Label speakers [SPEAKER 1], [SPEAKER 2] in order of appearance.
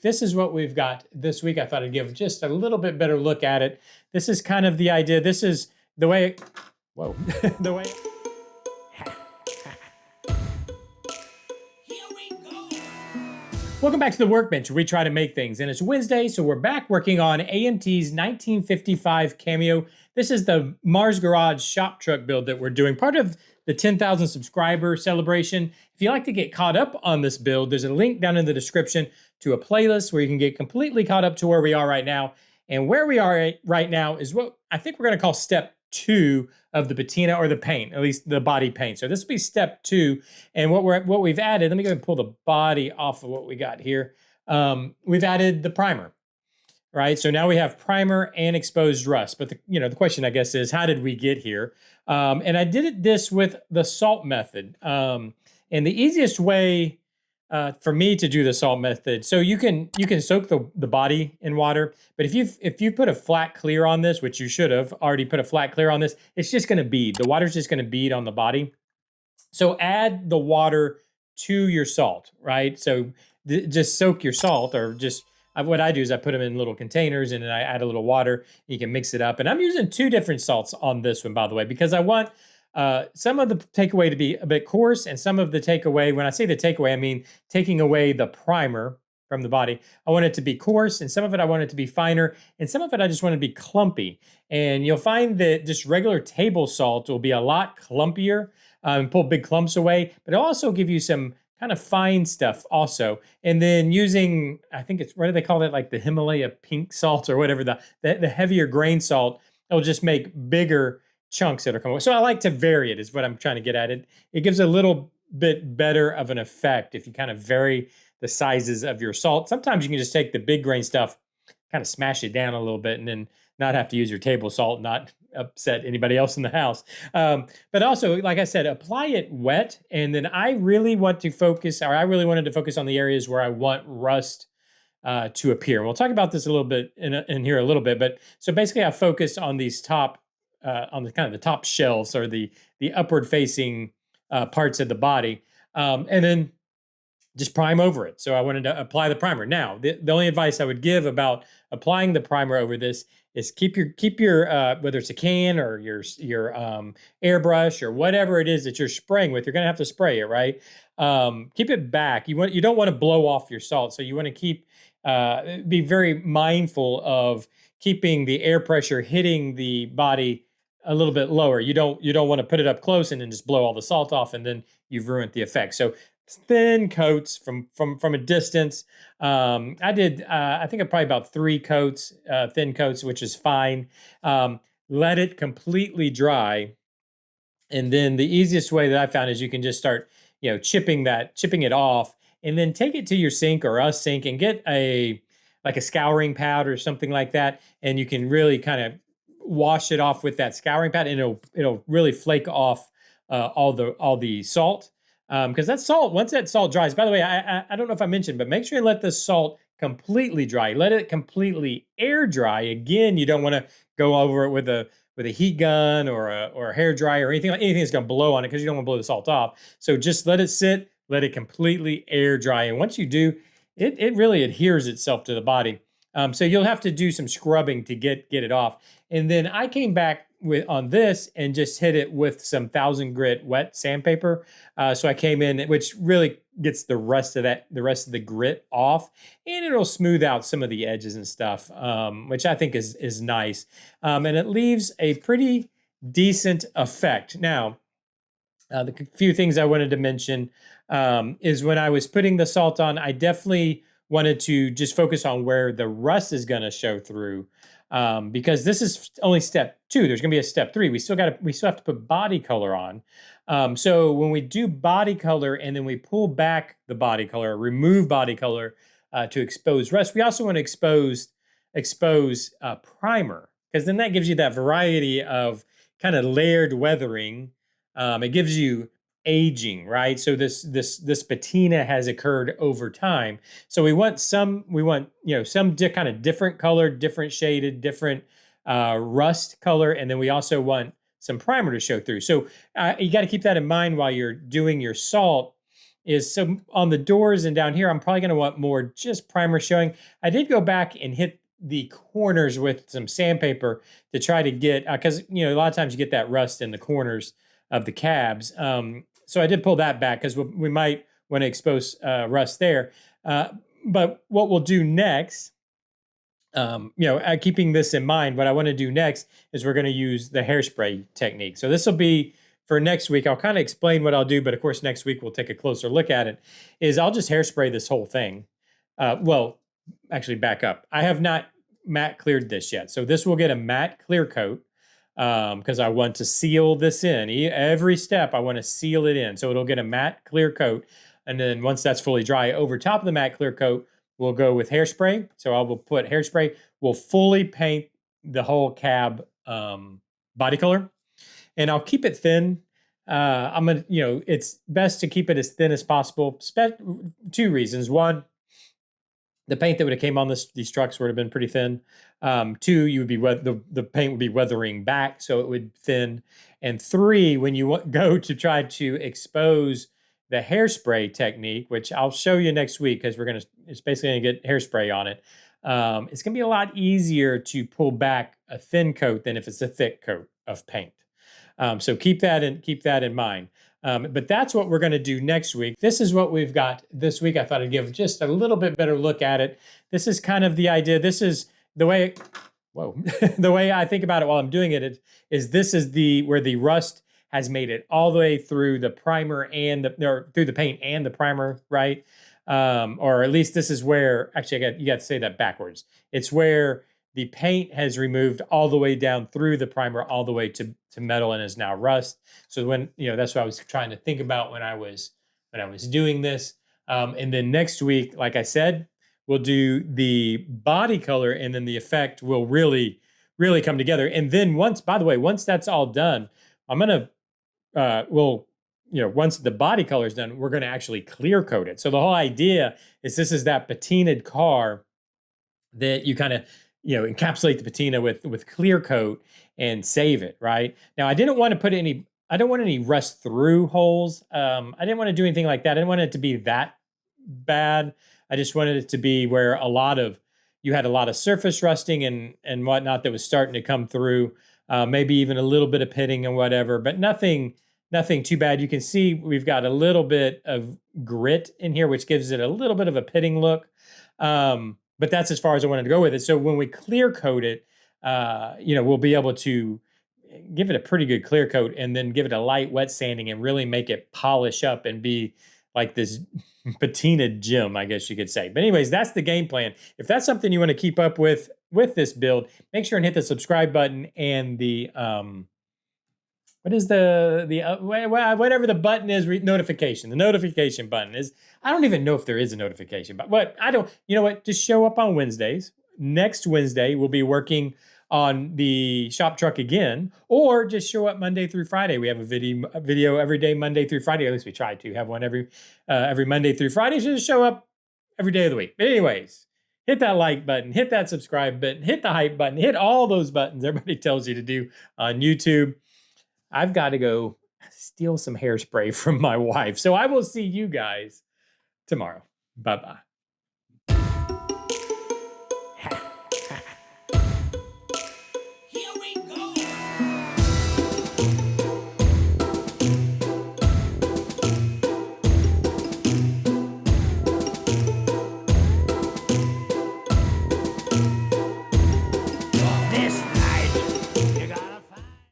[SPEAKER 1] this is what we've got this week. I thought I'd give just a little bit better look at it. This is kind of the idea. This is the way, whoa, the way. Welcome back to the Workbench, where we try to make things. And it's Wednesday, so we're back working on AMT's 1955 Cameo. This is the Mars Garage shop truck build that we're doing, part of the 10,000 subscriber celebration. If you'd like to get caught up on this build, there's a link down in the description to a playlist where you can get completely caught up to where we are right now. And where we are right now is what I think we're going to call step 2 of the patina, or the paint, at least the body paint. So this will be step 2. And what we've added, let me go ahead and pull the body off of what we got here. We've added the primer, right? So now we have primer and exposed rust. But the question, I guess, is how did we get here? And I did this with the salt method. And the easiest way for me to do the salt method, so you can soak the body in water, but if you put a flat clear on this, which you should have already put a flat clear on this, it's just going to bead. The water's just going to bead on the body. So add the water to your salt, right? So just soak your salt, or just what I do is I put them in little containers and then I add a little water. You can mix it up, and I'm using 2 different salts on this one, by the way, because I want some of the takeaway to be a bit coarse, and some of the takeaway, when I say the takeaway, I mean taking away the primer from the body. I want it to be coarse, and some of it I want it to be finer, and some of it I just want it to be clumpy. And you'll find that just regular table salt will be a lot clumpier and pull big clumps away, but it'll also give you some kind of fine stuff also. And then using, I think it's, what do they call that? Like the Himalaya pink salt or whatever, the heavier grain salt, it'll just make bigger chunks that are coming. So I like to vary it, is what I'm trying to get at. It gives a little bit better of an effect if you kind of vary the sizes of your salt. Sometimes you can just take the big grain stuff, kind of smash it down a little bit, and then not have to use your table salt, not upset anybody else in the house. But also, like I said, apply it wet. And then I really wanted to focus on the areas where I want rust to appear. And we'll talk about this a little bit in here a little bit. But so basically I focused on these top, on the kind of the top shelves, or the upward facing parts of the body, and then just prime over it. So I wanted to apply the primer. Now, the only advice I would give about applying the primer over this is keep your whether it's a can or your airbrush or whatever it is that you're spraying with, you're going to have to spray it, right? Keep it back. You don't want to blow off your salt, so you want to be very mindful of keeping the air pressure hitting the body a little bit lower. You don't want to put it up close and then just blow all the salt off, and then you've ruined the effect. So thin coats from a distance. I did, I think probably about 3 coats, thin coats, which is fine. Let it completely dry. And then the easiest way that I found is you can just start, chipping it off, and then take it to your sink or a sink and get like a scouring pad or something like that. And you can really kind of wash it off with that scouring pad, and it'll really flake off all the salt. Because that salt, once that salt dries, by the way, I don't know if I mentioned, but make sure you let the salt completely dry. Let it completely air dry. Again, you don't want to go over it with a heat gun or a hair dryer or anything that's going to blow on it, because you don't want to blow the salt off. So just let it sit, let it completely air dry. And once you do, it really adheres itself to the body. So you'll have to do some scrubbing to get it off. And then I came back on this and just hit it with some 1000 grit wet sandpaper. So I came in, which really gets the rest of the grit off, and it'll smooth out some of the edges and stuff, which I think is nice. And it leaves a pretty decent effect. Now, the few things I wanted to mention is when I was putting the salt on, I definitely wanted to just focus on where the rust is going to show through, because this is only step 2. There's going to be a step 3. We still have to put body color on. So when we do body color and then we pull back the body color, remove body color to expose rust, we also want to expose primer, because then that gives you that variety of kind of layered weathering. It gives you aging, right? So this patina has occurred over time. So we want some kind of different color, different shaded, different rust color, and then we also want some primer to show through. So you got to keep that in mind while you're doing your salt. is so on the doors and down here, I'm probably going to want more just primer showing. I did go back and hit the corners with some sandpaper to try to get, because a lot of times you get that rust in the corners of the cabs. So I did pull that back because we might want to expose rust there. But what we'll do next, keeping this in mind, what I want to do next is we're going to use the hairspray technique. So this will be for next week. I'll kind of explain what I'll do, but of course next week we'll take a closer look at it. Is I'll just hairspray this whole thing. Well, actually back up. I have not matte cleared this yet. So this will get a matte clear coat because I want to seal this in. Every step I want to seal it in. So it'll get a matte clear coat. And then once that's fully dry, over top of the matte clear coat, we'll go with hairspray. So I will put hairspray. We'll fully paint the whole cab body color. And I'll keep it thin. It's best to keep it as thin as possible. Two reasons. One, the paint that would have came on these trucks would have been pretty thin. Two, you would be the paint would be weathering back, so it would thin. And three, when you go to try to expose the hairspray technique, which I'll show you next week because it's basically gonna get hairspray on it. It's gonna be a lot easier to pull back a thin coat than if it's a thick coat of paint. So keep that in mind. But that's what we're going to do next week. This is what we've got this week. I thought I'd give just a little bit better look at it. This is kind of the idea. This is the way, the way I think about it while I'm doing it is this is where the rust has made it all the way through the primer through the paint and the primer, right? Or at least this is where, actually you got to say that backwards. It's where the paint has removed all the way down through the primer, all the way to metal and is now rust. So that's what I was trying to think about when I was doing this. And then next week, like I said, we'll do the body color, and then the effect will really, really come together. And then once that's all done, I'm gonna once the body color is done, we're gonna actually clear coat it. So the whole idea is this is that patinaed car that you kind of encapsulate the patina with clear coat and save it, right? Now, I don't want any rust through holes. I didn't want to do anything like that. I didn't want it to be that bad. I just wanted it to be where you had a lot of surface rusting and whatnot that was starting to come through. Maybe even a little bit of pitting and whatever, but nothing too bad. You can see we've got a little bit of grit in here, which gives it a little bit of a pitting look. But that's as far as I wanted to go with it. So when we clear coat it, we'll be able to give it a pretty good clear coat and then give it a light wet sanding and really make it polish up and be like this patina gem, I guess you could say. But anyways, that's the game plan. If that's something you want to keep up with this build, make sure and hit the subscribe button and the what is whatever the button is, notification. The notification button is, I don't even know if there is a notification, but just show up on Wednesdays. Next Wednesday, we'll be working on the shop truck again, or just show up Monday through Friday. We have a video every day, Monday through Friday. At least we try to have one every Monday through Friday. So just show up every day of the week. But anyways, hit that like button, hit that subscribe button, hit the hype button, hit all those buttons everybody tells you to do on YouTube. I've got to go steal some hairspray from my wife. So I will see you guys tomorrow. Bye-bye.